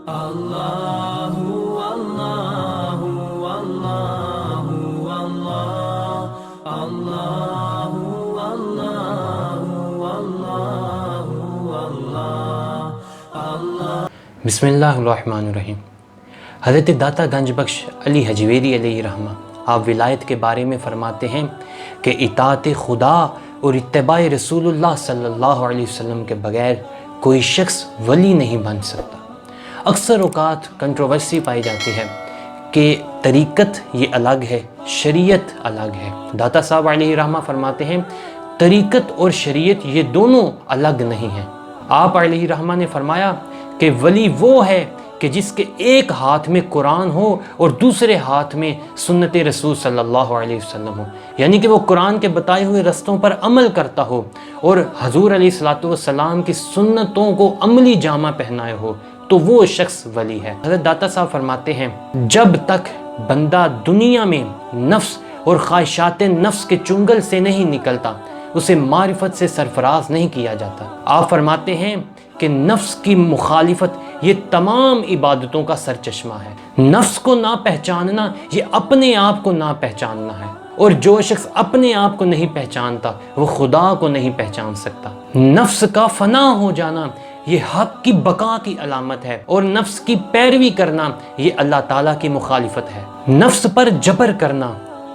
اللہ اللہ اللہ اللہ اللہ اللہ۔ بسم اللہ الرحمن الرحیم۔ حضرت داتا گنج بخش علی حجویری علیہ رحمہ آپ ولایت کے بارے میں فرماتے ہیں کہ اطاعت خدا اور اتباع رسول اللہ صلی اللہ علیہ وسلم کے بغیر کوئی شخص ولی نہیں بن سکتا۔ اکثر اوقات کنٹروورسی پائی جاتی ہے کہ طریقت یہ الگ ہے، شریعت الگ ہے۔ داتا صاحب علیہ رحمہ فرماتے ہیں طریقت اور شریعت یہ دونوں الگ نہیں ہیں۔ آپ علیہ رحمہ نے فرمایا کہ ولی وہ ہے کہ جس کے ایک ہاتھ میں قرآن ہو اور دوسرے ہاتھ میں سنت رسول صلی اللہ علیہ وسلم ہو، یعنی کہ وہ قرآن کے بتائے ہوئے رستوں پر عمل کرتا ہو اور حضور علیہ الصلوۃ والسلام کی سنتوں کو عملی جامہ پہنائے ہو، تو وہ شخص ولی ہے۔ حضرت داتا صاحب فرماتے ہیں جب تک بندہ دنیا میں نفس اور خواہشات نفس کے چنگل سے نہیں نکلتا اسے معرفت سے سرفراز نہیں کیا جاتا۔ آپ فرماتے ہیں کہ نفس کی مخالفت یہ تمام عبادتوں کا سرچشمہ ہے۔ نفس کو نہ پہچاننا یہ اپنے آپ کو نہ پہچاننا ہے، اور جو شخص اپنے آپ کو نہیں پہچانتا وہ خدا کو نہیں پہچان سکتا۔ نفس کا فنا ہو جانا یہ حق کی بقا کی علامت ہے، اور نفس کی پیروی کرنا یہ اللہ تعالیٰ کی مخالفت ہے۔ نفس پر جبر کرنا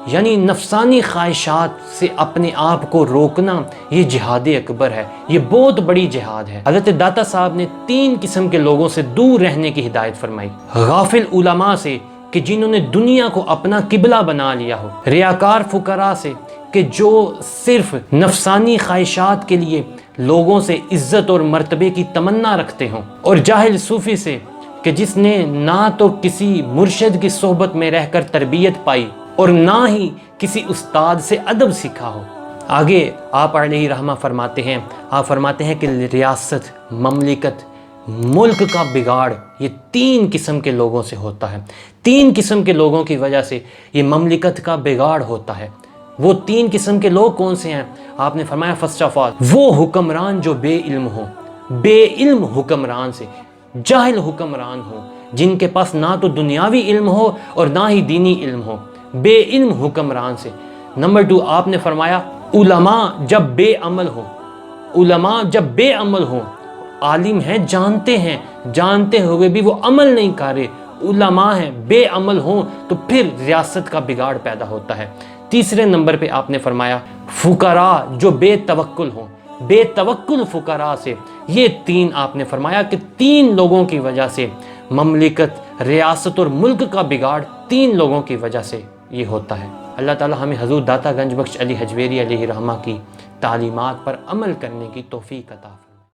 یعنی نفسانی خواہشات سے اپنے آپ کو روکنا یہ جہاد اکبر ہے، یہ بہت بڑی جہاد ہے۔ حضرت داتا صاحب نے 3 قسم کے لوگوں سے دور رہنے کی ہدایت فرمائی۔ غافل علماء سے کہ جنہوں نے دنیا کو اپنا قبلہ بنا لیا ہو، ریاکار فقراء سے کہ جو صرف نفسانی خواہشات کے لیے لوگوں سے عزت اور مرتبے کی تمنا رکھتے ہوں، اور جاہل صوفی سے کہ جس نے نہ تو کسی مرشد کی صحبت میں رہ کر تربیت پائی اور نہ ہی کسی استاد سے ادب سیکھا ہو۔ آگے آپ علیہ رحمہ فرماتے ہیں کہ ریاست، مملکت، ملک کا بگاڑ یہ 3 قسم کے لوگوں سے ہوتا ہے۔ 3 قسم کے لوگوں کی وجہ سے یہ مملکت کا بگاڑ ہوتا ہے۔ وہ 3 قسم کے لوگ کون سے ہیں؟ آپ نے فرمایا فرسٹ آف آل وہ حکمران جو بے علم ہو، بے علم حکمران سے، جاہل حکمران ہو جن کے پاس نہ تو دنیاوی علم ہو اور نہ ہی دینی علم ہو، بے علم حکمران سے۔ نمبر 2 آپ نے فرمایا علماء جب بے عمل ہو، علماء جب بے عمل ہو، عالم ہیں جانتے ہوئے بھی وہ عمل نہیں کر رہے، علماء ہیں بے عمل ہوں تو پھر ریاست کا بگاڑ پیدا ہوتا ہے۔ تیسرے نمبر پہ آپ نے فرمایا فقراء جو بے توکل ہوں، بے توکل فقراء سے۔ یہ 3 آپ نے فرمایا کہ 3 لوگوں کی وجہ سے مملکت، ریاست اور ملک کا بگاڑ 3 لوگوں کی وجہ سے یہ ہوتا ہے۔ اللہ تعالی ہمیں حضور داتا گنج بخش علی حجویری علیہ رحمہ کی تعلیمات پر عمل کرنے کی توفیق عطا فرمائے۔